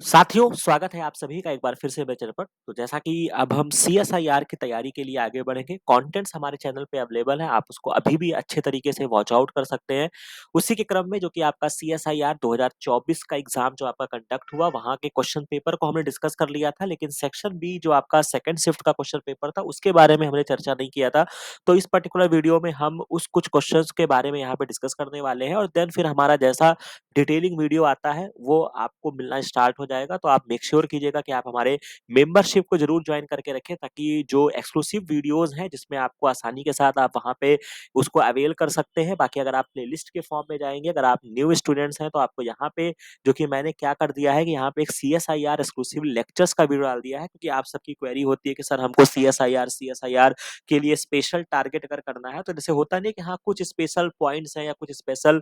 साथियों, स्वागत है आप सभी का एक बार फिर से मेरे चैनल पर। तो जैसा कि अब हम सीएसआईआर की तैयारी के लिए आगे बढ़ेंगे, कंटेंट्स हमारे चैनल पे अवेलेबल है, आप उसको अभी भी अच्छे तरीके से वॉच आउट कर सकते हैं। उसी के क्रम में जो कि आपका सीएसआईआर 2024 का एग्ज़ाम जो आपका कंडक्ट हुआ, वहाँ के क्वेश्चन पेपर को हमने डिस्कस कर लिया था, लेकिन सेक्शन बी जो आपका सेकंड शिफ्ट का क्वेश्चन पेपर था, उसके बारे में हमने चर्चा नहीं किया था। तो इस पर्टिकुलर वीडियो में हम उस कुछ क्वेश्चंस के बारे में यहाँ पे डिस्कस करने वाले हैं और देन फिर हमारा जैसा डिटेलिंग वीडियो आता है वो आपको मिलना स्टार्ट हो जाएगा। तो आप मेक श्योर कीजिएगा कि आप हमारे मेंबरशिप को जरूर ज्वाइन करके रखें, ताकि जो एक्सक्लूसिव वीडियोस हैं जिसमें आपको आसानी के साथ आप वहां पे उसको अवेल कर सकते हैं। बाकी अगर आप प्लेलिस्ट के फॉर्म में जाएंगे, अगर आप न्यू स्टूडेंट्स हैं, तो आपको यहाँ पे जो कि मैंने क्या कर दिया है कि यहाँ पे एक सीएसआईआर एक्सक्लूसिव लेक्चर्स का वीडियो डाल दिया है, क्योंकि आप सबकी क्वेरी होती है कि सर हमको सीएसआईआर के लिए स्पेशल टारगेट अगर करना है, तो जैसे होता नहीं कि हाँ कुछ स्पेशल पॉइंट्स हैं या कुछ स्पेशल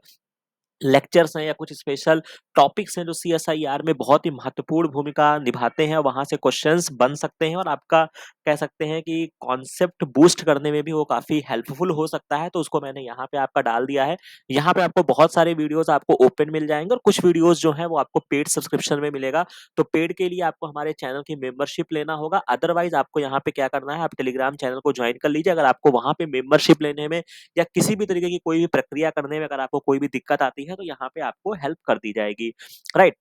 लेक्चर्स हैं या कुछ स्पेशल टॉपिक्स हैं जो सीएसआईआर में बहुत ही महत्वपूर्ण भूमिका निभाते हैं, वहां से क्वेश्चंस बन सकते हैं और आपका कह सकते हैं कि कॉन्सेप्ट बूस्ट करने में भी वो काफी हेल्पफुल हो सकता है। तो उसको मैंने यहाँ पे आपका डाल दिया है। यहाँ पे आपको बहुत सारे वीडियोस आपको ओपन मिल जाएंगे और कुछ वीडियोस जो है वो आपको पेड सब्सक्रिप्शन में मिलेगा। तो पेड के लिए आपको हमारे चैनल की मेंबरशिप लेना होगा, अदरवाइज आपको यहाँ पे क्या करना है, आप टेलीग्राम चैनल को ज्वाइन कर लीजिए। अगर आपको वहां पे मेंबरशिप लेने में या किसी भी तरीके की कोई भी प्रक्रिया करने में अगर आपको कोई भी दिक्कत आती है, तो यहाँ पे आपको हेल्प कर दी जाएगी। राइट।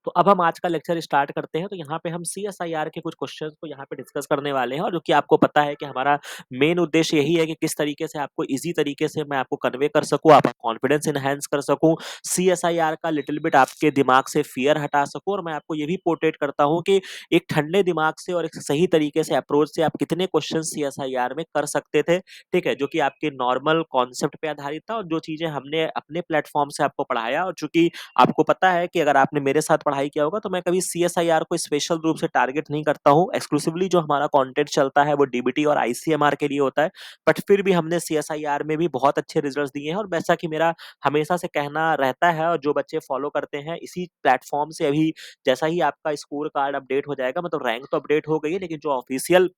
तो अब हम आज का लेक्चर स्टार्ट करते हैं। तो यहाँ पे हम सीएसआईआर के कुछ क्वेश्चंस को यहाँ पे डिस्कस करने वाले हैं, और जो कि आपको पता है कि हमारा मेन उद्देश्य यही है कि किस तरीके से आपको इजी तरीके से मैं आपको कन्वे कर सकूं, आपका कॉन्फिडेंस इनहेंस कर सकूं, सीएसआईआर का लिटिल बिट आपके दिमाग से फियर हटा सकूं, और मैं आपको ये भी पोर्ट्रेट करता हूं कि एक ठंडे दिमाग से और एक सही तरीके से अप्रोच से आप कितने क्वेश्चन सीएसआईआर में कर सकते थे। ठीक है, जो कि आपके नॉर्मल कॉन्सेप्ट पे आधारित था, और जो चीजें हमने अपने प्लेटफॉर्म से आपको पढ़ाया, और चूंकि आपको पता है कि अगर आपने मेरे साथ पढ़ाई किया होगा, तो मैं कभी सीएसआईआर को स्पेशल रूप से टारगेट नहीं करता हूँ। एक्सक्लूसिवली जो हमारा कंटेंट चलता है वो डीबीटी और आईसीएमआर के लिए होता है। बट फिर भी हमने सीएसआईआर में भी बहुत अच्छे रिजल्ट्स दिए हैं, और वैसा कि मेरा हमेशा से कहना रहता है, और जो बच्चे फॉलो करते हैं इसी प्लेटफॉर्म से, अभी जैसा ही आपका स्कोर कार्ड अपडेट हो जाएगा, मतलब रैंक तो अपडेट हो गई है, लेकिन जो ऑफिशियल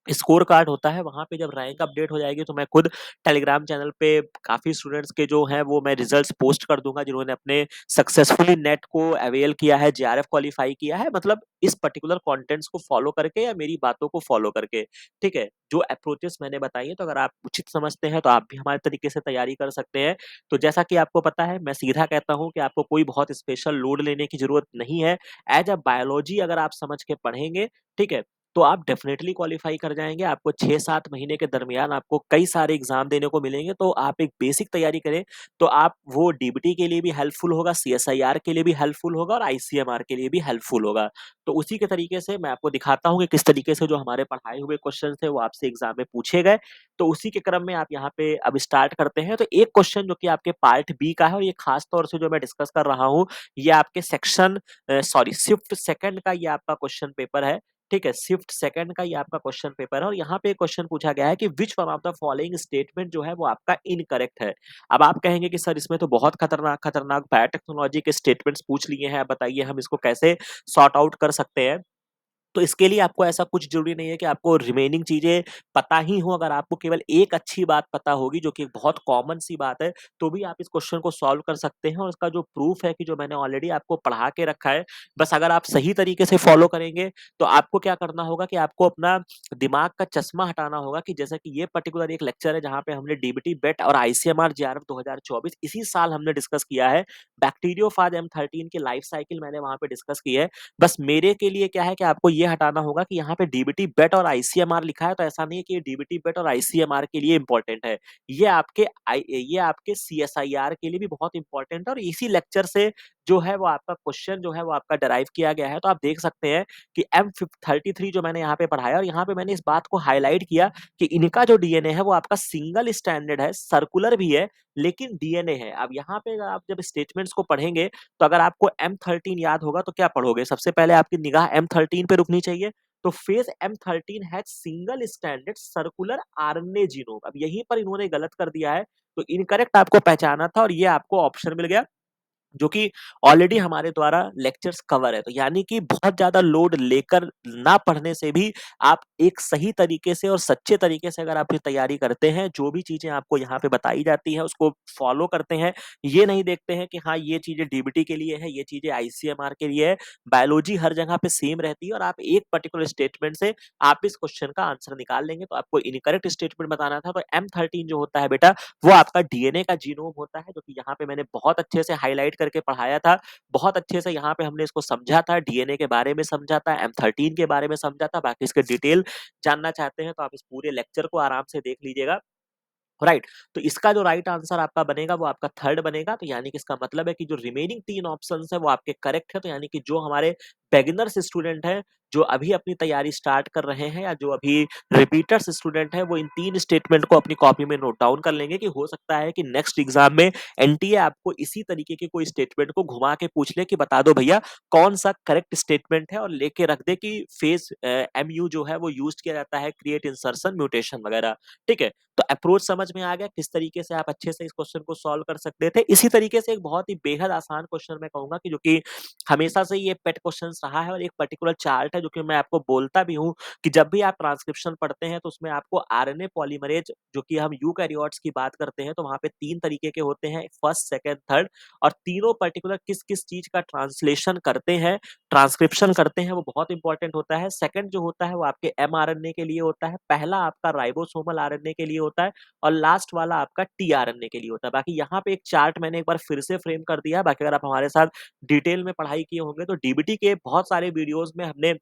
स्कोर कार्ड होता है वहां पे जब रैंक अपडेट हो जाएगी, तो मैं खुद टेलीग्राम चैनल पे काफी स्टूडेंट्स के जो हैं वो मैं रिजल्ट्स पोस्ट कर दूंगा, जिन्होंने अपने सक्सेसफुली नेट को अवेल किया है, जेआरएफ क्वालिफाई किया है, मतलब इस पर्टिकुलर कंटेंट्स को फॉलो करके या मेरी बातों को फॉलो करके। ठीक है, जो अप्रोचेस मैंने बताई है, तो अगर आप उचित समझते हैं तो आप भी हमारे तरीके से तैयारी कर सकते हैं। तो जैसा कि आपको पता है, मैं सीधा कहता हूं कि आपको कोई बहुत स्पेशल लोड लेने की जरूरत नहीं है। एज अ बायोलॉजी अगर आप समझ के पढ़ेंगे, ठीक है, तो आप डेफिनेटली क्वालिफाई कर जाएंगे। आपको 6-7 महीने के दरमियान आपको कई सारे एग्जाम देने को मिलेंगे। तो आप एक बेसिक तैयारी करें, तो आप वो डीबीटी के लिए भी हेल्पफुल होगा, सीएसआईआर के लिए भी हेल्पफुल होगा, और आईसीएमआर के लिए भी हेल्पफुल होगा। तो उसी के तरीके से मैं आपको दिखाता हूँ कि किस तरीके से जो हमारे पढ़ाए हुए क्वेश्चन थे वो आपसे एग्जाम में पूछे गए। तो उसी के क्रम में आप यहाँ पे अब स्टार्ट करते हैं। तो एक क्वेश्चन जो कि आपके पार्ट बी का है, और ये खास तौर से जो मैं डिस्कस कर रहा हूँ, ये आपके सेक्शन सॉरी शिफ्ट सेकंड का ये आपका क्वेश्चन पेपर है। ठीक है, शिफ्ट सेकंड का ये आपका क्वेश्चन पेपर है, और यहाँ पे क्वेश्चन पूछा गया है कि which one of the following statement जो है वो आपका इनकरेक्ट है। अब आप कहेंगे कि सर इसमें तो बहुत खतरनाक खतरनाक बायोटेक्नोलॉजी के स्टेटमेंट्स पूछ लिए हैं, बताइए हम इसको कैसे सॉर्ट आउट कर सकते हैं। तो इसके लिए आपको ऐसा कुछ ज़रूरी नहीं है कि आपको रिमेनिंग चीज़ें पता ही हो। अगर आपको केवल एक अच्छी बात पता होगी, जो कि एक बहुत कॉमन सी बात है, तो भी आप इस क्वेश्चन को सॉल्व कर सकते हैं, और उसका जो प्रूफ है कि जो मैंने ऑलरेडी आपको पढ़ा के रखा है, बस अगर आप सही तरीके से फॉलो करेंगे, तो आपको क्या करना होगा कि आपको अपना दिमाग का चश्मा हटाना होगा। कि जैसा कि ये पर्टिकुलर एक लेक्चर है जहाँ पे हमने डीबीटी, बेट और आईसीएमआर जेआरएफ 2024 इसी साल हमने डिस्कस किया है। बैक्टीरियोफाज M13 की लाइफ साइकिल मैंने वहाँ पे डिस्कस की है। बस मेरे के लिए क्या है कि आपको ये हटाना होगा कि यहाँ पे डीबीटी बेट और आईसीएमआर लिखा है, तो ऐसा नहीं है कि ये डीबीटी बेट और आईसीएमआर के लिए इंपॉर्टेंट है। ये आपके सीएसआईआर के लिए भी बहुत इंपॉर्टेंट है, और इसी लेक्चर से जो है वो आपका क्वेश्चन जो है वो आपका डराइव किया गया है। तो आप देख सकते हैं कि M33 जो मैंने यहाँ पे पढ़ाया, और यहाँ पे मैंने इस बात को हाईलाइट किया कि इनका जो डीएनए है वो आपका सिंगल स्टैंडर्ड है, सर्कुलर भी है, लेकिन डीएनए है। अब यहाँ पे आप जब स्टेटमेंट्स को पढ़ेंगे, तो अगर आपको M13 याद होगा तो क्या पढ़ोगे? सबसे पहले आपकी निगाह M13 पे रुकनी चाहिए। तो phase M13 has single standard circular RNA genome. अब यहीं पर इन्होंने गलत कर दिया है, तो इनकरेक्ट आपको पहचाना था, और ये आपको ऑप्शन मिल गया। जो कि ऑलरेडी हमारे द्वारा लेक्चर्स कवर है। तो यानी कि बहुत ज़्यादा लोड लेकर ना पढ़ने से भी आप एक सही तरीके से और सच्चे तरीके से अगर आप ये तैयारी करते हैं, जो भी चीज़ें आपको यहाँ पे बताई जाती हैं उसको फॉलो करते हैं। ये नहीं देखते हैं कि हाँ, ये चीज़ें डीबीटी के लिए है, ये चीज़ें आईसीएमआर के लिए है। बायोलॉजी हर जगह पे सेम रहती है और आप एक पर्टिकुलर स्टेटमेंट से आप इस क्वेश्चन का आंसर निकाल लेंगे। तो आपको इनकरेक्ट स्टेटमेंट बताना था, तो M13 जो होता है बेटा, वो आपका डीएनए का जीनोम होता है, जो कि यहाँ पे मैंने बहुत अच्छे से हाइलाइट करके पढ़ाया था। बहुत अच्छे से यहाँ पे हमने इसको समझा था, डीएनए के बारे में समझा था, M13 के बारे में समझा था। बाकी इसके डिटेल जानना चाहते हैं तो आप इस पूरे लेक्चर को आराम से देख लीजिएगा। राइट। तो इसका जो राइट आंसर आपका बनेगा वो आपका थर्ड बनेगा। तो यानी कि इसका मतलब है कि जो रिमेनिंग 3 ऑप्शंस है वो आपके करेक्ट है। तो यानी कि जो हमारे बिगिनर्स स्टूडेंट हैं, जो अभी अपनी तैयारी स्टार्ट कर रहे हैं या जो अभी रिपीटर्स स्टूडेंट हैं, वो इन 3 स्टेटमेंट को अपनी कॉपी में नोट डाउन कर लेंगे कि हो सकता है कि नेक्स्ट एग्जाम में एनटीए आपको इसी तरीके के कोई स्टेटमेंट को घुमा के पूछ ले कि बता दो भैया कौन सा करेक्ट स्टेटमेंट है, और लेके रख दे कि फेज एमयू जो है वो यूज किया जाता है क्रिएट इंसर्शन म्यूटेशन वगैरह। ठीक है। तो अप्रोच समझ में आ गया किस तरीके से आप अच्छे से इस क्वेश्चन को सॉल्व कर सकते थे। इसी तरीके से एक बहुत ही बेहद आसान क्वेश्चन मैं कहूंगा कि जो कि हमेशा से ये पेट क्वेश्चन रहा है, और एक पर्टिकुलर चार्ट है जो कि मैं आपको बोलता भी हूँ कि जब भी आप ट्रांसक्रिप्शन पढ़ते हैं तो उसमें आपको आरएनए पॉलीमरेज, जो कि हम यूकैरियोट्स की बात करते हैं, तो वहां पे 3 तरीके के होते हैं, फर्स्ट, सेकंड, थर्ड, और तीनों पर्टिकुलर किस किस चीज का ट्रांसलेशन करते हैं, ट्रांसक्रिप्शन करते हैं, वो बहुत इंपॉर्टेंट होता है। सेकंड जो होता है वो आपके एमआरएनए के लिए होता है, पहला आपका राइबोसोमल आरएनए के लिए होता है, और लास्ट वाला आपका टीआरएनए के लिए होता है। बाकी यहाँ पे एक चार्ट मैंने एक बार फिर से फ्रेम कर दिया है। बाकी अगर आप हमारे साथ डिटेल में पढ़ाई किए होंगे तो डीबीटी के बहुत सारे वीडियोस में हमने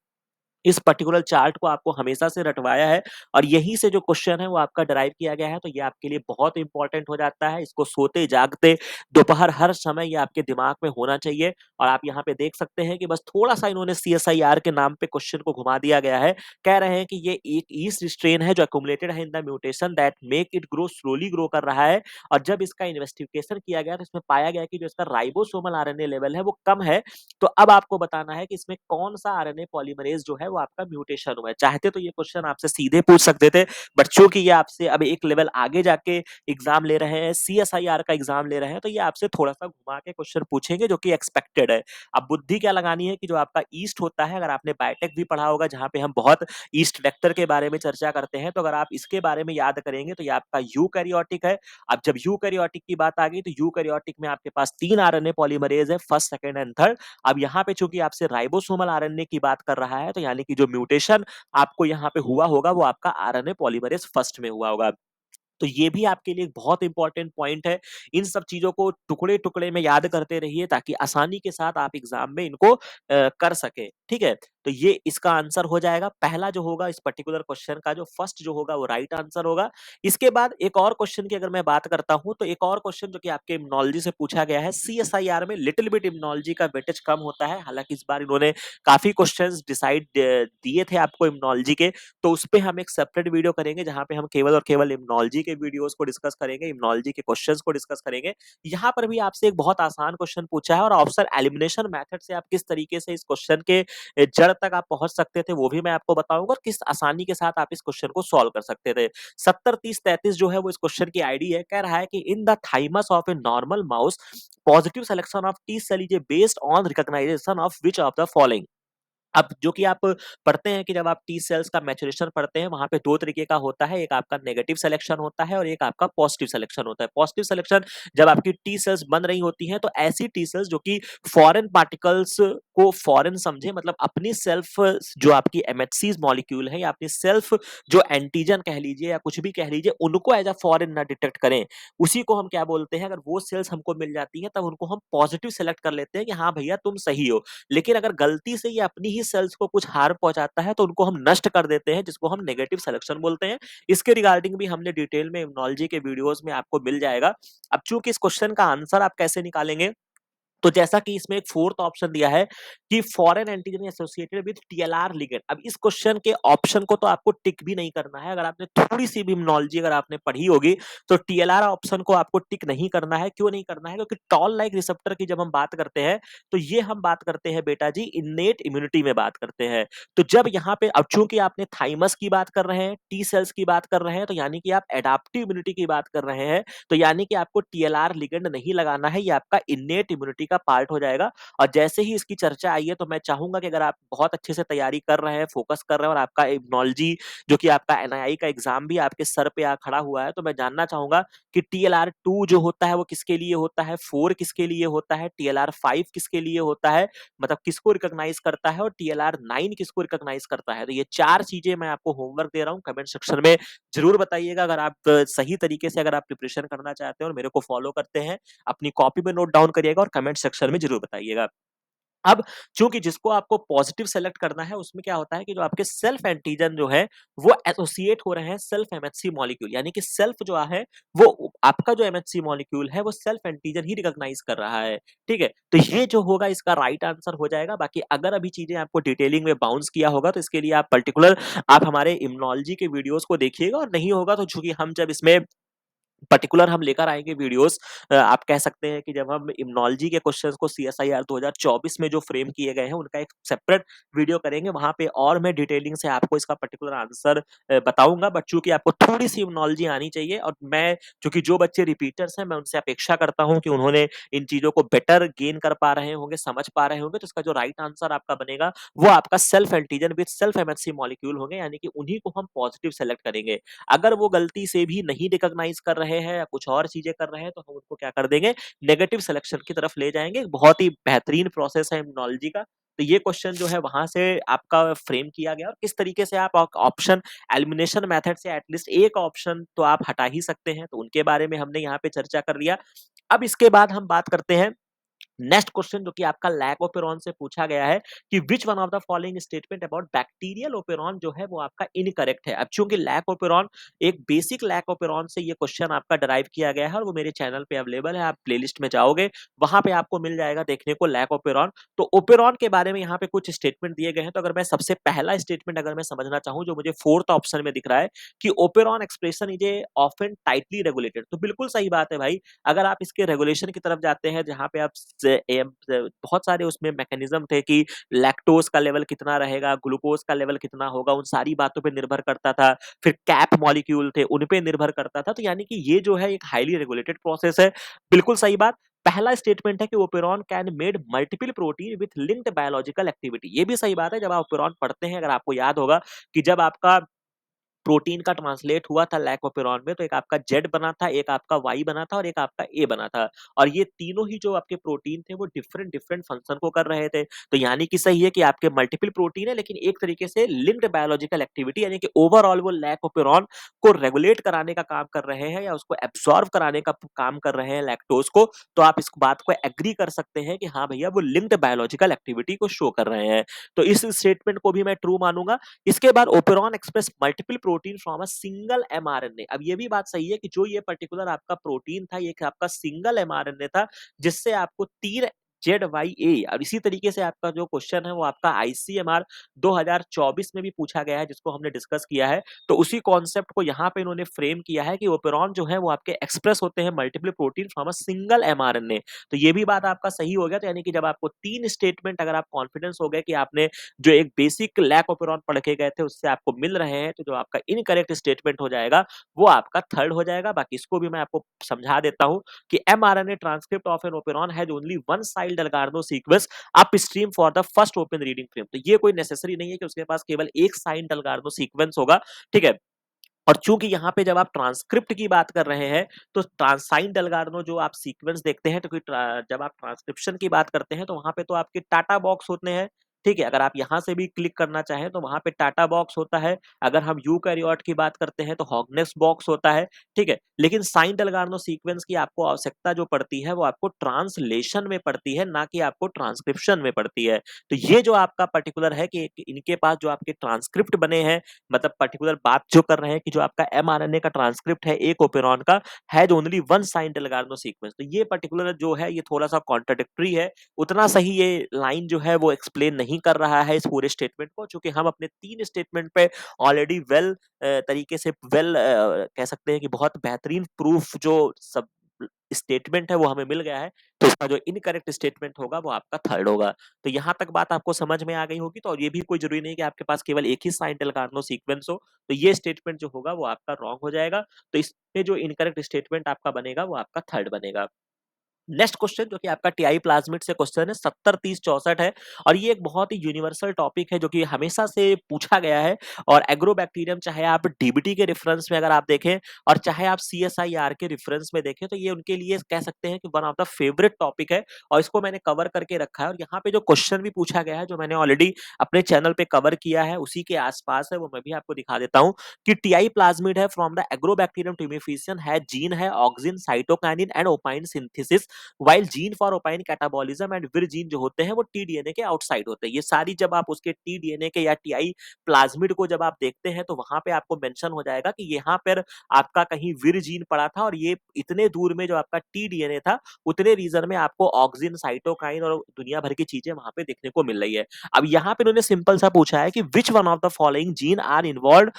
इस पर्टिकुलर चार्ट को आपको हमेशा से रटवाया है, और यहीं से जो क्वेश्चन है वो आपका डिराइव किया गया है। तो ये आपके लिए बहुत इंपॉर्टेंट हो जाता है। इसको सोते जागते दोपहर हर समय ये आपके दिमाग में होना चाहिए। और आप यहाँ पे देख सकते हैं कि बस थोड़ा सा इन्होंने सीएसआईआर के नाम पे क्वेश्चन को घुमा दिया गया है। कह रहे हैं कि ये एक ईस्ट स्ट्रेन है जो अक्यूमुलेटेड है in the mutation that make it grow slowly grow कर रहा है, और जब इसका इन्वेस्टिगेशन किया गया तो इसमें पाया गया कि जो इसका राइबोसोमल आरएनए लेवल है वो कम है। तो अब आपको बताना है कि इसमें कौन सा आरएनए पॉलीमरेज जो है वो आपका म्यूटेशन हुआ है। चाहते तो ये क्वेश्चन आपसे सीधे पूछ सकते थे, बट चूंकि ये आपसे अब एक लेवल आगे जाके एग्जाम ले रहे हैं, सीएसआईआर का एग्जाम ले रहे हैं, तो ये आपसे थोड़ा सा घुमा के क्वेश्चन पूछेंगे जो कि एक्सपेक्टेड है। अब बुद्धि क्या लगानी है कि जो आपका ईस्ट होता है, अगर आपने बायोटेक भी पढ़ा होगा जहां पे हम बहुत ईस्ट वेक्टर के बारे में चर्चा करते हैं, तो अगर आप इसके बारे में याद करेंगे तो ये आपका यूकैरियोटिक है। अब जब यूकैरियोटिक की बात आ गई तो यूकैरियोटिक में आपके पास 3 आरएनए पॉलीमरेज है, फर्स्ट, सेकंड एंड थर्ड। अब यहाँ पे चूंकि आपसे राइबोसोमल आरएनए की बात कर रहा है, तो यानी कि जो म्यूटेशन आपको यहाँ पे हुआ होगा वो आपका आरएनए पॉलीमरेज फर्स्ट में हुआ होगा। तो ये भी आपके लिए एक बहुत इंपॉर्टेंट पॉइंट है। इन सब चीजों को टुकड़े-टुकड़े में याद करते रहिए ताकि आसानी के साथ आप एग्जाम में इनको कर सकें। ठीक है? तो ये इसका आंसर हो जाएगा। पहला जो होगा इस पर्टिकुलर क्वेश्चन का जो फर्स्ट जो होगा वो राइट आंसर होगा। इसके बाद एक और क्वेश्चन की अगर मैं बात करता हूं, तो एक और क्वेश्चन जो कि आपके इम्यूनोलॉजी से पूछा गया है, सीएसआईआर में लिटिल बिट इम्यूनोलॉजी का वेटेज कम होता है। हालांकि इस बार इन्होंने काफी क्वेश्चंस डिसाइड दिए थे आपको इम्यूनोलॉजी के, तो उस पे हम एक सेपरेट वीडियो करेंगे जहां पे हम केवल और केवल इम्यूनोलॉजी के वीडियोस को डिस्कस करेंगे, इम्यूनोलॉजी के क्वेश्चंस को डिस्कस करेंगे। यहाँ पर भी आपसे एक बहुत आसान क्वेश्चन पूछा है, और ऑप्शन एलिमिनेशन मेथड से आप किस तरीके से इस क्वेश्चन के जड़ तक आप पहुंच सकते थे वो भी मैं आपको बताऊंगा, और किस आसानी के साथ आप इस क्वेश्चन को सॉल्व कर सकते थे। 70-30-33 जो है वो इस क्वेश्चन की आईडी है। कह रहा है कि in the thymus of a normal mouse positive selection of T cell is based on recognization of which of the following. अब जो कि आप पढ़ते हैं कि जब आप टी सेल्स का मैच्योरेशन पढ़ते हैं वहां पे 2 तरीके का होता है, एक आपका नेगेटिव सिलेक्शन होता है और एक आपका पॉजिटिव सिलेक्शन होता है। पॉजिटिव सिलेक्शन जब आपकी टी सेल्स बन रही होती हैं तो ऐसी टी सेल्स जो कि फॉरेन पार्टिकल्स को फॉरेन समझे, मतलब अपनी सेल्फ जो आपकी एमएचसीज मॉलिक्यूल है या अपनी सेल्फ जो एंटीजन कह लीजिए या कुछ भी कह लीजिए, उनको एज अ फॉरेन ना डिटेक्ट करें, उसी को हम क्या बोलते हैं, अगर वो सेल्स हमको मिल जाती हैं तब उनको हम पॉजिटिव सेलेक्ट कर लेते हैं कि हाँ भैया तुम सही हो। लेकिन अगर गलती से ये अपनी ही सेल्स को कुछ हार्म पहुंचाता है तो उनको हम नष्ट कर देते हैं, जिसको हम नेगेटिव सिलेक्शन बोलते हैं। इसके रिगार्डिंग भी हमने डिटेल में इम्यूनोलॉजी के वीडियोस में आपको मिल जाएगा। अब चूंकि इस क्वेश्चन का आंसर आप कैसे निकालेंगे, तो जैसा कि इसमें एक फोर्थ ऑप्शन दिया है कि foreign antigen associated with TLR ligand. अब इस क्वेश्चन के ऑप्शन को तो आपको टिक भी नहीं करना है। अगर आपने थोड़ी सी भी इम्यूनोलॉजी अगर आपने पढ़ी होगी तो टीएलआर ऑप्शन को आपको टिक नहीं करना है। क्यों नहीं करना है? क्योंकि टॉल लाइक रिसेप्टर की जब हम बात करते हैं तो ये हम बात करते हैं बेटा जी इन्नेट इम्यूनिटी में बात करते हैं। तो जब यहाँ पे अब चूंकि आपने थाइमस की बात कर रहे हैं, टी सेल्स की बात कर रहे हैं, तो यानी कि आप एडाप्टिव इम्यूनिटी की बात कर रहे हैं, तो यानी कि आपको टीएलआर लिगेंड नहीं लगाना है। ये आपका इन्नेट इम्यूनिटी का पार्ट हो जाएगा। और जैसे ही इसकी चर्चा आई है तो मैं चाहूँगा कि अगर आप बहुत अच्छे से तैयारी कर रहे हैं, फ़ोकस कर रहे हैं और आपका इम्यूनॉलजी जो कि आपका एनआईआई का एग्ज़ाम भी आपके सर पे आ खड़ा हुआ है, तो मैं जानना चाहूँगा कि टीएलआर 2 जो होता है वो किसके लिए होता है, 4 किसके लिए होता है, टीएलआर 5 किसके लिए होता है, मतलब किसको रिकॉग्नाइज़ करता है और टीएलआर 9 किसको रिकॉग्नाइज़ करता है। तो ये 4 चीज़ें मैं आपको होमवर्क दे रहा हूँ, कमेंट सेक्शन में ज़रूर बताइएगा अगर आप सही तरीके से अगर आप प्रिपरेशन करना चाहते हैं और मेरे को फ़ॉलो करते हैं, अपनी कॉपी में नोट डाउन करिएगा और कमेंट सेक्शन में ज़रूर बताइएगा। अब चूँकि जिसको आपको पॉज़िटिव सेलेक्ट करना है, उसमें क्या होता है कि जो आपके सेल्फ एंटीजन जो है, वो एसोसिएट हो रहे हैं सेल्फ एमएचसी मॉलिक्यूल, यानी कि सेल्फ जो है, वो आपका जो एमएचसी मॉलिक्यूल है, वो सेल्फ एंटीजन ही रिकॉग्नाइज़ कर रहा है, ठीक है? तो ये जो होगा इसका राइट आंसर हो जाएगा, बाकी अगर अभी चीज़ें आपको डिटेलिंग में बाउंस किया होगा, तो इसके लिए आप पर्टिकुलर आप हमारे इम्यूनॉलजी के वीडियोज़ को देखिएगा और नहीं होगा तो चूँकि हम जब इसमें पर्टिकुलर हम लेकर आएँगे वीडियोज़ आप कह सकते हैं कि जब हम इम्यूनॉलजी के क्वेश्चन्स को सीएसआईआर 2024 में जो फ्रेम किए गए हैं, उनका एक सेपरेट वीडियो करेंगे, वहाँ पे और मैं डिटेलिंग से आपको इसका पर्टिकुलर आंसर बताऊँगा। बट चूँकि आपको थोड़ी-सी इम्यूनॉलजी आनी चाहिए और मैं चूँकि जो बच्चे रिपीटर्स हैं, मैं उनसे अपेक्षा करता हूँ कि उन्होंने इन चीज़ों को बेटर गेन कर पा रहे होंगे, समझ पा रहे होंगे, तो इसका जो राइट आंसर आपका बनेगा, वो आपका self antigen with self MHC molecule होंगे, यानी कि उन्हीं को हम पॉज़िटिव सेलेक्ट करेंगे। अगर वो गलती से भी नहीं रिकॉग्नाइज़ कर रहे हैं या कुछ और चीज़ें कर रहे हैं, तो हम उनको क्या कर देंगे, नेगेटिव सिलेक्शन की तरफ ले जाएँगे। बहुत ही बेहतरीन प्रोसेस है इम्यूनॉलजी का। तो ये क्वेश्चन जो है वहाँ से आपका फ्रेम किया गया और किस तरीके से आप ऑप्शन एलिमिनेशन मेथड से एटलीस्ट एक ऑप्शन तो आप हटा ही सकते हैं, तो उनके बारे में हमने यहाँ पे चर्चा कर लिया। अब इसके बाद हम बात करते हैं नेक्स्ट क्वेश्चन जो कि आपका लैक ओपेरॉन से पूछा गया है कि which one of the following statement about bacterial operon जो है वो आपका इनकरेक्ट है। अब चूंकि लैक ओपेरॉन एक बेसिक लैक ओपेरॉन से ये क्वेश्चन आपका डराइव किया गया है और वो मेरे चैनल पे अवेलेबल है, आप प्लेलिस्ट में जाओगे वहां पे आपको मिल जाएगा देखने को लैक ओपेरॉन। तो ओपेरॉन के बारे में यहाँ पे कुछ स्टेटमेंट दिए गए हैं, तो अगर मैं सबसे पहला स्टेटमेंट अगर मैं समझना चाहूँ जो मुझे फोर्थ ऑप्शन में दिख रहा है कि operon expression is a often tightly regulated, तो बिल्कुल सही बात है भाई। अगर आप इसके रेगुलेशन की तरफ जाते हैं जहाँ पे आप बहुत सारे उसमें मैकेनिज्म थे कि लैक्टोज का लेवल कितना रहेगा, ग्लूकोज का लेवल कितना होगा, उन सारी बातों पे निर्भर करता था। फिर कैप मॉलिक्यूल थे, उन पे निर्भर करता था। तो यानी कि ये जो है एक हाईली रेगुलेटेड प्रोसेस है। बिल्कुल सही बात। पहला स्टेटमेंट है कि operon can made multiple protein with linked biological activity. ये भी सही बात है। जब आप ओपेरॉन पढ़ते हैं, अगर आपको याद होगा कि जब आपका प्रोटीन का ट्रांसलेट हुआ था लैकोपेरॉन में, तो एक आपका जेड बना था, एक आपका वाई बना था और एक आपका ए बना था। और ये तीनों ही जो आपके प्रोटीन थे वो डिफरेंट डिफरेंट फंक्शन को कर रहे थे। तो यानी कि सही है कि आपके मल्टीपल प्रोटीन है, लेकिन एक तरीके से लिंक्ड बायोलॉजिकल एक्टिविटी, यानी कि ओवरऑल वो लैकोपेरॉन को रेगुलेट कराने का काम कर रहे हैं या उसको एब्सॉर्ब कराने का काम कर रहे हैं लैक्टोज को। तो आप इस बात को एग्री कर सकते हैं कि हाँ भैया वो लिंक्ड बायोलॉजिकल एक्टिविटी को शो कर रहे हैं। तो इस स्टेटमेंट को भी मैं ट्रू मानूंगा। इसके बाद operon express multiple protein from a single mRNA. अब ये भी बात सही है कि जो ये पर्टिकुलर आपका प्रोटीन था, ये एक आपका सिंगल एमआरएनए था, जिससे आपको 3 जेड वाई ए। अब इसी तरीके से आपका जो क्वेश्चन है वो आपका आईसीएमआर 2024 में भी पूछा गया है, जिसको हमने डिस्कस किया है। तो उसी कॉन्सेप्ट को यहाँ पे इन्होंने फ्रेम किया है कि ओपेरॉन जो है वो आपके एक्सप्रेस होते हैं multiple protein from a single mRNA. तो ये भी बात आपका सही हो गया। तो यानी कि जब आपको 3 स्टेटमेंट अगर आप कॉन्फिडेंस हो गए कि आपने जो एक बेसिक लैक ओपेरॉन पढ़ के गए थे उससे आपको मिल रहे हैं, तो जो आपका इनकरेक्ट स्टेटमेंट हो जाएगा वो आपका थर्ड हो जाएगा। बाकी इसको भी मैं आपको समझा देता हूँ कि mRNA transcript of an operon has only one Shine Dalgarno sequence upstream for the first open reading frame. तो ये कोई नेसेसरी नहीं है कि उसके पास केवल एक साइड अल्गार्नो सीक्वेंस होगा, ठीक है। और चूंकि यहाँ पे जब आप ट्रांसक्रिप्ट की बात कर रहे हैं, तो ट्रांसाइन डेल्गार्नो जो आप सीक्वेंस देखते हैं, तो जब आप ट्रांसक्रिप्शन की बात करते हैं तो वहां पे तो आपके टाटा बॉक्स होते हैं, ठीक है। अगर आप यहां से भी क्लिक करना चाहें तो वहां पे टाटा बॉक्स होता है। अगर हम यूकैरियोट की बात करते हैं तो हॉगनेस बॉक्स होता है, ठीक है। लेकिन साइन डेल्गार्नो सीक्वेंस की आपको आवश्यकता जो पड़ती है वो आपको ट्रांसलेशन में पड़ती है, ना कि आपको ट्रांसक्रिप्शन में पड़ती है। तो ये जो आपका पर्टिकुलर है कि इनके पास जो आपके ट्रांसक्रिप्ट बने हैं, मतलब पर्टिकुलर बात जो कर रहे हैं कि जो आपका एमआरएनए का ट्रांसक्रिप्ट है एक ओपेरॉन का, has only one Shine Dalgarno sequence. तो ये पर्टिकुलर जो है ये थोड़ा सा कॉन्ट्राडिक्टरी है। उतना सही ये लाइन जो है वो एक्सप्लेन नहीं कर रहा है इस पूरे स्टेटमेंट को, चूंकि हम अपने 3 स्टेटमेंट पे ऑलरेडी वेल तरीके से कह सकते हैं कि बहुत बेहतरीन प्रूफ जो सब स्टेटमेंट है वो हमें मिल गया है। तो इसका जो इनकरेक्ट स्टेटमेंट होगा वो आपका थर्ड होगा। तो यहाँ तक बात आपको समझ में आ गई होगी। तो और ये भी कोई जरूरी नहीं कि आपके पास केवल एक ही साइन टेलकार्नो सीक्वेंस हो। तो ये स्टेटमेंट जो होगा वो आपका रॉन्ग हो जाएगा। तो इसमें जो इनकरेक्ट स्टेटमेंट आपका बनेगा वो आपका थर्ड बनेगा। नेक्स्ट क्वेश्चन जो कि आपका टीआई प्लाज्मिड से क्वेश्चन है 70-30-64 है और ये एक बहुत ही यूनिवर्सल टॉपिक है जो कि हमेशा से पूछा गया है। और एग्रोबैक्टीरियम चाहे आप डीबीटी के रेफरेंस में अगर आप देखें और चाहे आप सीएसआईआर के रेफरेंस में देखें तो ये उनके लिए कह सकते हैं कि one of the favourite topic है और इसको मैंने कवर करके रखा है। और यहाँ पे जो क्वेश्चन भी पूछा गया है जो मैंने ऑलरेडी अपने चैनल पे कवर किया है उसी के आसपास है, वो मैं भी आपको दिखा देता हूँ कि टीआई प्लाज्मिड है फ्रॉम द एग्रोबैक्टीरियम ट्यूमेफिशियन है, जीन है auxin cytokinin and opine synthesis, while gene for opine catabolism and विर जीन जो होते हैं वो टीडीएनए के आउटसाइड होते हैं। ये सारी जब आप उसके टीडीएनए के या टीआई प्लाज्मिड को जब आप देखते हैं तो वहां पे आपको मेंशन हो जाएगा कि यहाँ पर आपका कहीं विर जीन पड़ा था और ये इतने दूर में जो आपका टीडीएनए था उतने रीजन में आपको ऑक्सिन साइटोकाइन और दुनिया भर की चीजें वहां पे देखने को मिल रही है। अब यहाँ पे उन्होंने सिंपल सा पूछा है कि which one of the following gene are involve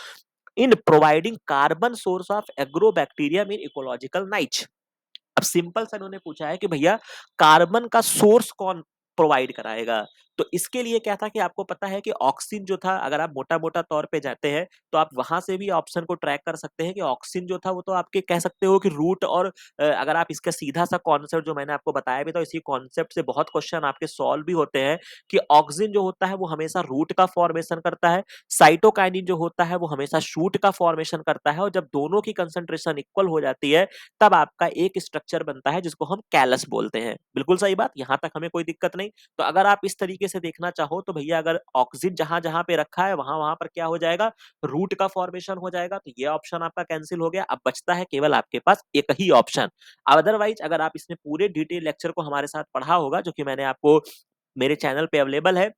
in providing carbon source of agrobacterium in ecological niche. अब सिंपल सा इन्होंने पूछा है कि भैया कार्बन का सोर्स कौन प्रोवाइड कराएगा। तो इसके लिए क्या था कि आपको पता है कि ऑक्सिन जो था अगर आप मोटा मोटा तौर पे जाते हैं तो आप वहां से भी ऑप्शन को ट्रैक कर सकते हैं कि ऑक्सिन जो था वो तो आपके कह सकते हो कि रूट और अगर आप इसका सीधा सा कॉन्सेप्ट जो मैंने आपको बताया भी था इसी कॉन्सेप्ट से बहुत क्वेश्चन आपके सॉल्व भी होते हैं कि ऑक्सिन जो होता है वो हमेशा रूट का फॉर्मेशन करता है, साइटोकाइनिन जो होता है वो हमेशा शूट का फॉर्मेशन करता है और जब दोनों की कंसंट्रेशन इक्वल हो जाती है तब आपका एक स्ट्रक्चर बनता है जिसको हम कैलस बोलते हैं। बिल्कुल सही बात, यहां तक हमें कोई दिक्कत नहीं। तो अगर आप इस तरीके से देखना चाहो तो भैया अगर ऑक्सीजन जहां जहां पे रखा है वहां वहां पर क्या हो जाएगा, रूट का फॉर्मेशन हो जाएगा। तो ये ऑप्शन आपका कैंसिल हो गया। अब बचता है केवल आपके पास एक ही ऑप्शन। अदरवाइज अगर आप इसमें पूरे डिटेल लेक्चर को हमारे साथ पढ़ा होगा जो कि मैंने आपको मेरे चैनल पे अवेलेबल है,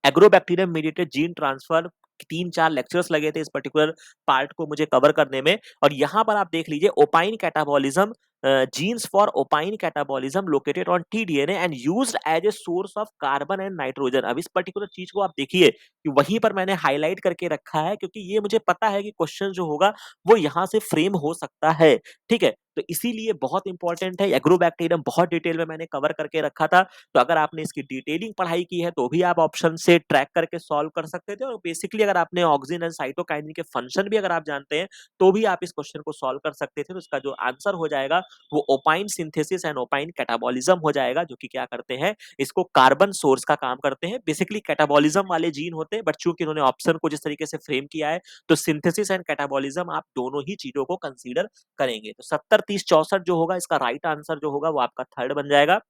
agrobacterium mediated gene transfer 3-4 lectures लगे थे इस पर्टिकुलर पार्ट को मुझे कवर करने में। और यहां पर आप देख लीजिए opine catabolism, genes for opine catabolism located on T DNA and used as a source of carbon and nitrogen. अब इस पर्टिकुलर चीज को आप देखिए कि वहीं पर मैंने हाईलाइट करके रखा है क्योंकि ये मुझे पता है कि क्वेश्चन जो होगा वो यहां से फ्रेम हो सकता है। ठीक है, तो इसीलिए बहुत इंपॉर्टेंट है। एग्रोबैक्टीरियम बहुत डिटेल में मैंने कवर करके रखा था, तो अगर आपने इसकी डिटेलिंग पढ़ाई की है तो भी आप ऑप्शन से ट्रैक करके सॉल्व कर सकते थे। और बेसिकली अगर आपने ऑक्सिन एंड साइटोकाइनिन के फंक्शन भी अगर आप जानते हैं तो भी आप इस क्वेश्चन को सॉल्व कर सकते थे। तो इसका जो आंसर हो जाएगा वो opine synthesis and opine catabolism हो जाएगा, जो कि क्या करते हैं, इसको कार्बन सोर्स का काम करते हैं। बेसिकली कैटाबॉलिज्म वाले जीन होते हैं, बट चूंकि इन्होंने ऑप्शन को जिस तरीके से फ्रेम किया है तो सिंथेसिस एंड कैटाबॉलिज्म आप दोनों ही चीजों को कंसीडर करेंगे। तो 70-30-64 जो होगा इसका राइट आंसर जो होगा वो आपका थर्ड बन जाएगा।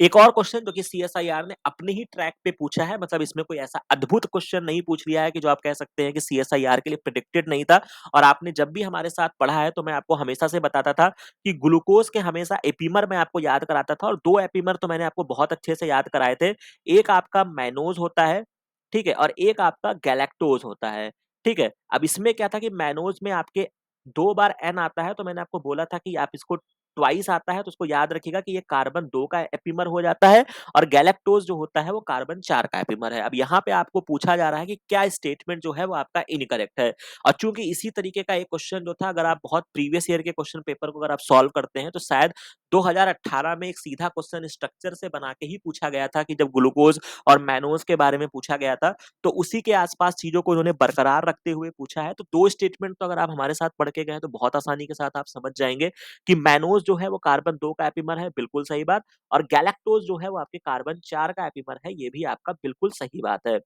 एक और क्वेश्चन जो कि सीएसआईआर ने अपने ही ट्रैक पे पूछा है, मतलब इसमें कोई ऐसा अद्भुत क्वेश्चन नहीं पूछ लिया है कि जो आप कह सकते हैं कि सीएसआईआर के लिए प्रेडिक्टेड नहीं था। और आपने जब भी हमारे साथ पढ़ा है तो मैं आपको हमेशा से बताता था कि ग्लूकोज के हमेशा एपीमर मैं आपको याद कराता था और दो एपीमर तो मैंने आपको बहुत अच्छे से याद कराए थे। एक आपका मैनोज होता है, ठीक है, और एक आपका गैलेक्टोज होता है। ठीक है, अब इसमें क्या था कि मैनोज में आपके 2 बार एन आता है, तो मैंने आपको बोला था कि आप इसको ट्वाइस आता है तो उसको याद रखिएगा कि ये कार्बन 2 का एपिमर हो जाता है और गैलेक्टोज जो होता है वो कार्बन 4 का एपिमर है। अब यहाँ पे आपको पूछा जा रहा है कि क्या स्टेटमेंट जो है वो आपका इनकरेक्ट है। और चूंकि इसी तरीके का एक क्वेश्चन जो था, अगर आप बहुत प्रीवियस ईयर के क्वेश्चन पेपर को अगर आप सॉल्व करते हैं तो शायद 2018 में एक सीधा क्वेश्चन स्ट्रक्चर से बना के ही पूछा गया था कि जब ग्लूकोज और मैनोज के बारे में पूछा गया था तो उसी के आसपास चीजों को उन्होंने बरकरार रखते हुए पूछा है। तो दो स्टेटमेंट तो अगर आप हमारे साथ पढ़ के गए तो बहुत आसानी के साथ आप समझ जाएंगे कि मैनोज जो है वो कार्बन 2 का एपिमर है, बिल्कुल सही बात। और गैलेक्टोज जो है वो आपके कार्बन 4 का एपिमर है, ये भी आपका बिल्कुल सही बात है।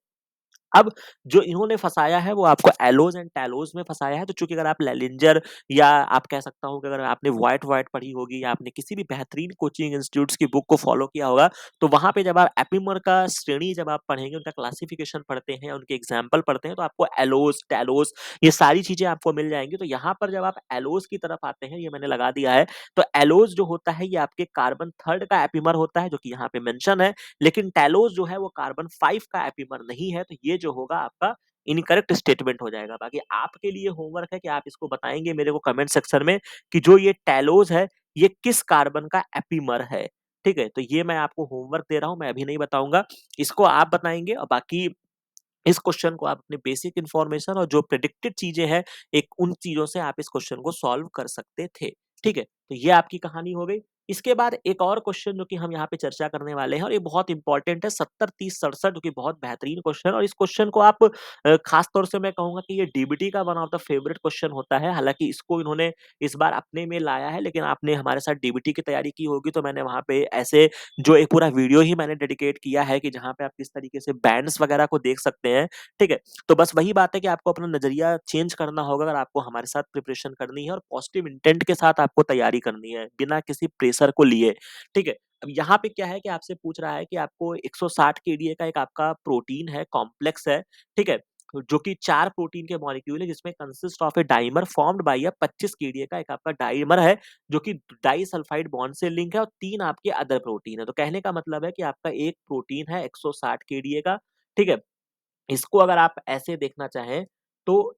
अब जो इन्होंने फँसाया है वो आपको एलोज़ एंड टैलोज़ में फँसाया है। तो चूँकि अगर आप लेलिंजर या आप कह सकता हूँ कि अगर आपने व्हाइट पढ़ी होगी या आपने किसी भी बेहतरीन कोचिंग इंस्टीट्यूट्स की बुक को फ़ॉलो किया होगा, तो वहाँ पे जब आप एपिमर का श्रेणी जब आप पढ़ेंगे, उनका क्लासिफ़िकेशन पढ़ते हैं, उनके एग्ज़ाम्पल पढ़ते हैं, तो आपको एलोज़, टैलोज़ ये सारी चीज़ें आपको मिल जाएँगी। तो यहाँ पर जब आप एलोज़ की तरफ आते हैं, ये मैंने लगा दिया है, तो एलोज़ जो होता है ये आपके कार्बन 3 का एपिमर होता है, जो कि यहाँ पे मेंशन है। लेकिन टैलोस जो है वो कार्बन 5 का एपिमर नहीं है, तो ये जो होगा आपका इनकरेक्ट स्टेटमेंट हो जाएगा। बाकी आपके लिए होमवर्क है कि आप इसको बताएंगे मेरे को कमेंट सेक्शन में कि जो ये टैलोस है ये किस कार्बन का एपिमर है। ठीक है, तो ये मैं आपको होमवर्क दे रहा हूं, मैं अभी नहीं बताऊंगा, इसको आप बताएंगे। और बाकी इस क्वेश्चन को आप अपने बेसिक इन्फॉर्मेशन और जो प्रेडिक्टेड चीजें हैं एक उन चीजों से आप इस क्वेश्चन को सॉल्व कर सकते थे। ठीक है, तो ये आपकी कहानी हो गई। इसके बाद एक और क्वेश्चन जो कि हम यहाँ पे चर्चा करने वाले हैं और ये बहुत इंपॉर्टेंट है 70 30 67 जो कि बहुत बेहतरीन क्वेश्चन है और इस क्वेश्चन को आप खास तौर से मैं कहूंगा कि ये डीबीटी का one of the favourite question होता है। हालांकि इसको इन्होंने इस बार अपने में लाया है, लेकिन आपने हमारे साथ डीबीटी की तैयारी की होगी तो मैंने वहां पे ऐसे जो एक पूरा वीडियो ही मैंने डेडिकेट किया है कि जहाँ पे आप किस तरीके से बैंड्स वगैरह को देख सकते हैं। ठीक है, तो बस वही बात है कि आपको अपना नजरिया चेंज करना होगा अगर आपको हमारे साथ प्रिपरेशन करनी है और पॉजिटिव इंटेंट के साथ आपको तैयारी करनी है बिना किसी प्रेशर को लिए। ठीक है, अब यहाँ पे क्या है कि आपसे पूछ रहा है कि आपको 160 केडीए का एक आपका प्रोटीन है, कॉम्प्लेक्स है। ठीक है, जो कि 4 प्रोटीन के मॉलिक्यूल है जिसमें consist of A dimer formed by a 25 KDA का एक आपका डाइमर है जो कि डाइसल्फाइड बॉन्ड से लिंक है और 3 आपके अदर प्रोटीन है। तो कहने का मतलब है कि आपका एक प्रोटीन है 160 केडीए का। ठीक है, इसको अगर आप ऐसे देखना चाहें तो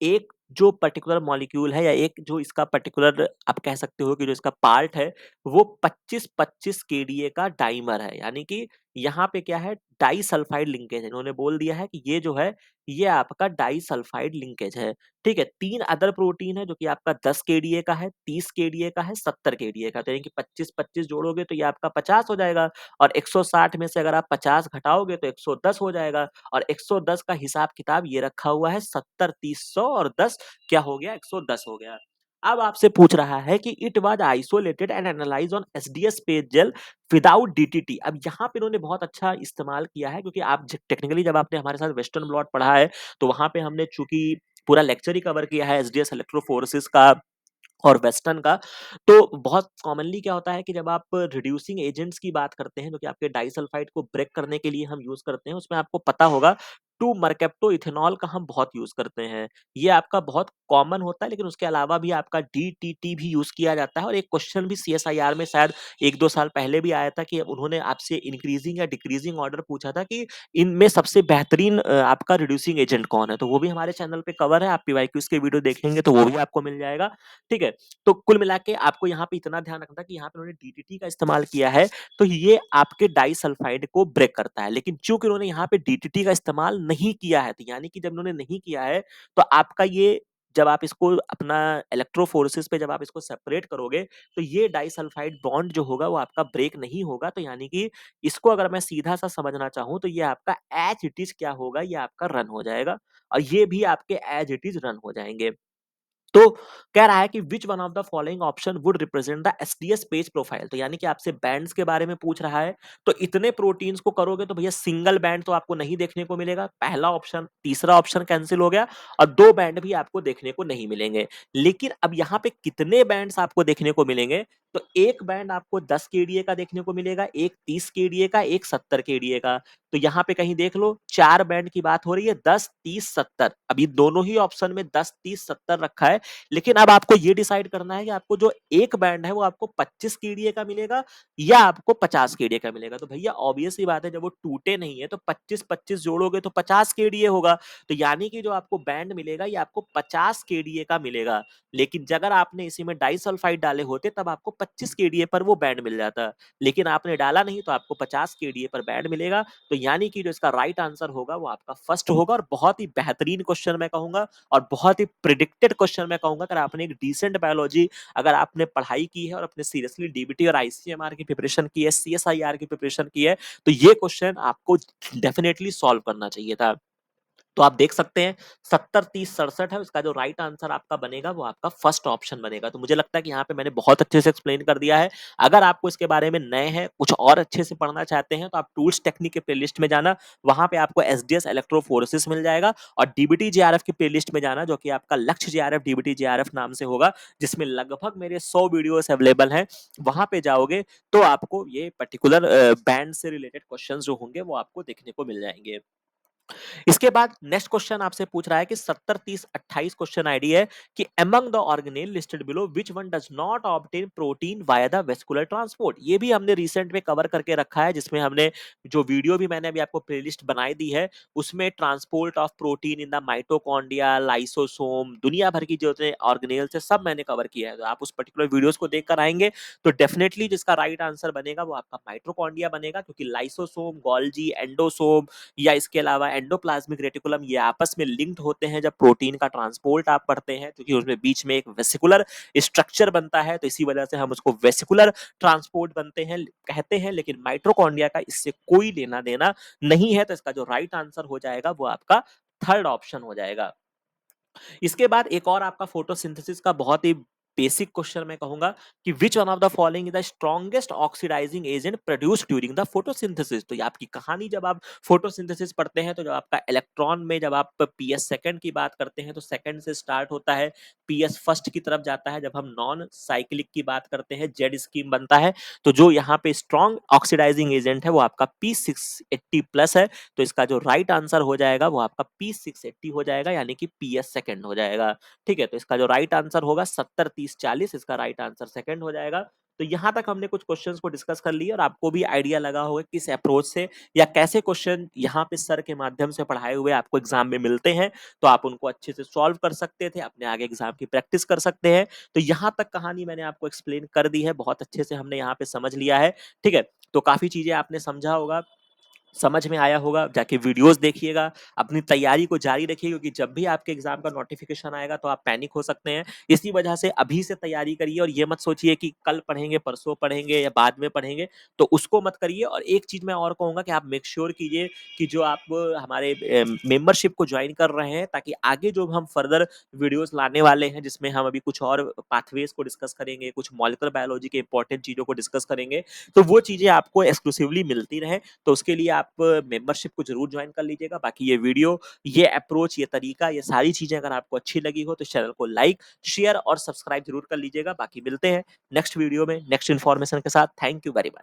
एक जो पर्टिकुलर मॉलिक्यूल है या एक जो इसका पर्टिकुलर आप कह सकते हो कि जो इसका पार्ट है वो 25-25 केडीए का डाइमर है। यानी कि यहाँ पे क्या है, डाइसल्फाइड लिंकेज है। इन्होंने बोल दिया है कि ये जो है ये आपका डाइसल्फाइड लिंकेज है। ठीक है, 3 अदर प्रोटीन है जो कि आपका 10 केडीए का है, 30 केडीए का है, 70 केडीए का। तो यानी कि 25-25 जोड़ोगे तो ये आपका 50 हो जाएगा और 160 में से अगर आप 50 घटाओगे तो 110 हो जाएगा और 110 का हिसाब किताब ये रखा हुआ है 70 30 100 और 10 क्या हो गया, 110 हो गया। अब आपसे पूछ रहा है कि it was isolated and analyse on SDS PAGE gel without DTT. अब यहाँ पे इन्होंने बहुत अच्छा इस्तेमाल किया है क्योंकि आप टेक्निकली जब आपने हमारे साथ वेस्टर्न ब्लॉट पढ़ा है तो वहां पे हमने चूंकि पूरा लेक्चर ही कवर किया है एसडीएस इलेक्ट्रोफोरेसिस का और वेस्टर्न का। तो बहुत कॉमनली क्या होता है कि जब आप रिड्यूसिंग एजेंट्स की बात करते हैं जो कि आपके डाइसल्फाइड को ब्रेक करने के लिए हम यूज करते हैं, उसमें आपको पता होगा 2 मरकेप्टो इथेनॉल का हम बहुत यूज करते हैं। ये आपका बहुत कॉमन होता है, लेकिन उसके अलावा भी आपका डीटीटी भी यूज किया जाता है और एक क्वेश्चन भी सीएसआईआर में शायद 1-2 साल पहले भी आया था कि उन्होंने आपसे इंक्रीजिंग या डिक्रीजिंग ऑर्डर पूछा था कि इनमें सबसे बेहतरीन आपका रिड्यूसिंग एजेंट कौन है? तो वो भी हमारे चैनल पे कवर है, आप पीवाईक्यूज के वीडियो देखेंगे तो वो भी आपको मिल जाएगा। ठीक है, तो कुल मिला के आपको यहाँ पे इतना ध्यान रखना कि यहाँ पे उन्होंने डीटीटी का इस्तेमाल किया है तो ये आपके डाइसल्फाइड को ब्रेक करता है। लेकिन चूंकि उन्होंने यहाँ पे डीटीटी का इस्तेमाल नहीं किया है तो यानी कि जब उन्होंने नहीं किया है तो आपका ये जब आप इसको अपना इलेक्ट्रोफोरेसिस पे जब आप इसको सेपरेट करोगे तो ये डाइसल्फाइड बॉन्ड जो होगा वो आपका ब्रेक नहीं होगा। तो यानी कि इसको अगर मैं सीधा सा समझना चाहूं तो ये आपका एज इट इज क्या होगा, ये आपका रन हो जाएगा और ये भी आपके एज इट इज रन हो जाएंगे। तो कह रहा है कि which one of the following option would represent the SDS page profile. तो यानी कि आपसे बैंड्स के बारे में पूछ रहा है तो इतने प्रोटीन्स को करोगे तो भैया सिंगल बैंड तो आपको नहीं देखने को मिलेगा, पहला ऑप्शन। तीसरा ऑप्शन कैंसिल हो गया और 2 बैंड भी आपको देखने को नहीं मिलेंगे। लेकिन अब यहाँ पे कितने बैंड्स आपको देखने को मिलेंगे, तो एक बैंड आपको 10 केडीए का देखने को मिलेगा, एक 30 केडीए का, एक 70 केडीए का। तो यहाँ पे कहीं देख लो 4 बैंड की बात हो रही है, 10 30 70। अभी दोनों ही ऑप्शन में 10 30 70 रखा है। लेकिन अब आपको ये डिसाइड करना है कि आपको जो एक बैंड है वो आपको 25 केडीए का मिलेगा या आपको 50 केडीए का मिलेगा। तो भैया ऑब्वियस सी बात है जब वो टूटे नहीं है तो 25 25 जोड़ोगे तो 50 केडीए होगा। तो यानी कि जो आपको बैंड मिलेगा ये आपको 50 केडीए का मिलेगा। लेकिन अगर आपने इसी में डाइसल्फाइड डाले होते तब आपको 25 केडीए पर वो बैंड मिल जाता, लेकिन आपने डाला नहीं तो आपको 50 केडीए पर बैंड मिलेगा। तो यानी कि जो इसका राइट आंसर होगा वो आपका फर्स्ट होगा और बहुत ही बेहतरीन क्वेश्चन मैं कहूंगा और बहुत ही प्रिडिक्टेड क्वेश्चन मैं कहूंगा। अगर आपने एक डिसेंट बायोलॉजी अगर आपने पढ़ाई की है और अपने सीरियसली डीबीटी और आईसीएमआर की प्रिपरेशन की है, सीएसआईआर की प्रिपरेशन की है, तो ये क्वेश्चन आपको डेफिनेटली सॉल्व करना चाहिए था। तो आप देख सकते हैं 70 30 67 है, उसका जो राइट आंसर आपका बनेगा वो आपका फर्स्ट ऑप्शन बनेगा। तो मुझे लगता है कि यहाँ पे मैंने बहुत अच्छे से एक्सप्लेन कर दिया है। अगर आपको इसके बारे में नए हैं, कुछ और अच्छे से पढ़ना चाहते हैं तो आप टूल्स टेक्निक के प्लेलिस्ट में जाना, वहां पे आपको एसडीएस इलेक्ट्रोफोरेसिस मिल जाएगा और डीबीटी जेआरएफ की प्लेलिस्ट में जाना जो कि आपका लक्ष्य जेआरएफ डीबीटी जेआरएफ नाम से होगा, जिसमें लगभग मेरे 100 वीडियोस अवेलेबल हैं। वहां पे जाओगे तो आपको ये पर्टिकुलर बैंड से रिलेटेड क्वेश्चन जो होंगे वो आपको देखने को मिल जाएंगे। इसके बाद नेक्स्ट क्वेश्चन आपसे पूछ रहा है कि 70 30 28 क्वेश्चन आईडी है कि among the organelle listed below which one does not obtain protein via the vascular transport. ये भी हमने रिसेंट में कवर करके रखा है, जिसमें हमने जो वीडियो भी मैंने अभी आपको प्लेलिस्ट बनाई दी है उसमें transport of protein in the mitochondria, lysosome, दुनिया भर की जो ऑर्गेनेल्स है सब मैंने कवर किया है। तो आप उस पर्टिकुलर वीडियोस को देखकर आएंगे तो डेफिनेटली जिसका राइट आंसर बनेगा वो आपका माइटोकॉन्ड्रिया बनेगा, क्योंकि लाइसोसोम, गोल्जी, एंडोसोम या इसके अलावा एंडो एंडोप्लाज्मिक रेटिकुलम ये आपस में लिंक्ड होते हैं जब प्रोटीन का ट्रांसपोर्ट आप पढ़ते हैं, क्योंकि उसमें बीच में एक वेसिकुलर स्ट्रक्चर बनता है, तो इसी वजह से हम उसको वेसिकुलर ट्रांसपोर्ट बनते हैं कहते हैं। लेकिन माइटोकॉन्ड्रिया का इससे कोई लेना देना नहीं है, तो इसका जो राइट आंसर हो जाएगा वो आपका थर्ड ऑप्शन हो जाएगा। इसके बाद एक और आपका फोटोसिंथेसिस का बहुत ही बेसिक क्वेश्चन मैं कहूंगा कि which one of the following is the strongest oxidizing agent produced during the photosynthesis. तो ये आपकी कहानी, जब आप फोटोसिंथेसिस पढ़ते हैं तो जब आपका इलेक्ट्रॉन में जब आप पीएस सेकंड की बात करते हैं तो सेकंड से स्टार्ट होता है, पीएस फर्स्ट की तरफ जाता है। जब हम नॉन साइक्लिक की बात करते हैं जेड स्कीम बनता है। तो जो यहाँ पे स्ट्रॉन्ग ऑक्सीडाइजिंग एजेंट है वो आपका P680 प्लस है। तो इसका जो राइट आंसर हो जाएगा वो आपका P680 हो जाएगा, यानी कि पीएस सेकंड हो जाएगा। ठीक है, तो इसका जो राइट आंसर होगा 70-30-40, इसका राइट आंसर सेकंड हो जाएगा। तो यहाँ तक हमने कुछ क्वेश्चंस को डिस्कस कर लिए और आपको भी आइडिया लगा होगा किस अप्रोच से या कैसे क्वेश्चन यहाँ पे सर के माध्यम से पढ़ाए हुए आपको एग्जाम में मिलते हैं, तो आप उनको अच्छे से सॉल्व कर सकते थे, अपने आगे एग्जाम की प्रैक्टिस कर सकते हैं। तो यहाँ तक कहानी मैंने आपको एक्सप्लेन कर दी है, बहुत अच्छे से हमने यहाँ पे समझ लिया है। ठीक है, तो काफी चीजें आपने समझा होगा, समझ में आया होगा। जाके वीडियोस देखिएगा, अपनी तैयारी को जारी रखिए, क्योंकि जब भी आपके एग्जाम का नोटिफिकेशन आएगा तो आप पैनिक हो सकते हैं। इसी वजह से अभी से तैयारी करिए और ये मत सोचिए कि कल पढ़ेंगे, परसों पढ़ेंगे या बाद में पढ़ेंगे, तो उसको मत करिए। और एक चीज मैं और कहूंगा कि आप मेक श्योर कीजिए कि जो आप हमारे मेंबरशिप को ज्वाइन कर रहे हैं, ताकि आगे जो हम फर्दर वीडियोस लाने वाले हैं जिसमें हम अभी कुछ और पाथवेज को डिस्कस करेंगे, कुछ मॉलिक्यूलर बायोलॉजी के इंपॉर्टेंट चीजों को डिस्कस करेंगे, तो वो चीजें आपको एक्सक्लूसिवली मिलती रहे। तो उसके लिए आप मेंबरशिप को जरूर ज्वाइन कर लीजिएगा। बाकी ये वीडियो, ये अप्रोच, ये तरीका, ये सारी चीजें अगर आपको अच्छी लगी हो तो चैनल को लाइक, शेयर और सब्सक्राइब जरूर कर लीजिएगा। बाकी मिलते हैं नेक्स्ट वीडियो में नेक्स्ट इन्फॉर्मेशन के साथ। Thank you very much.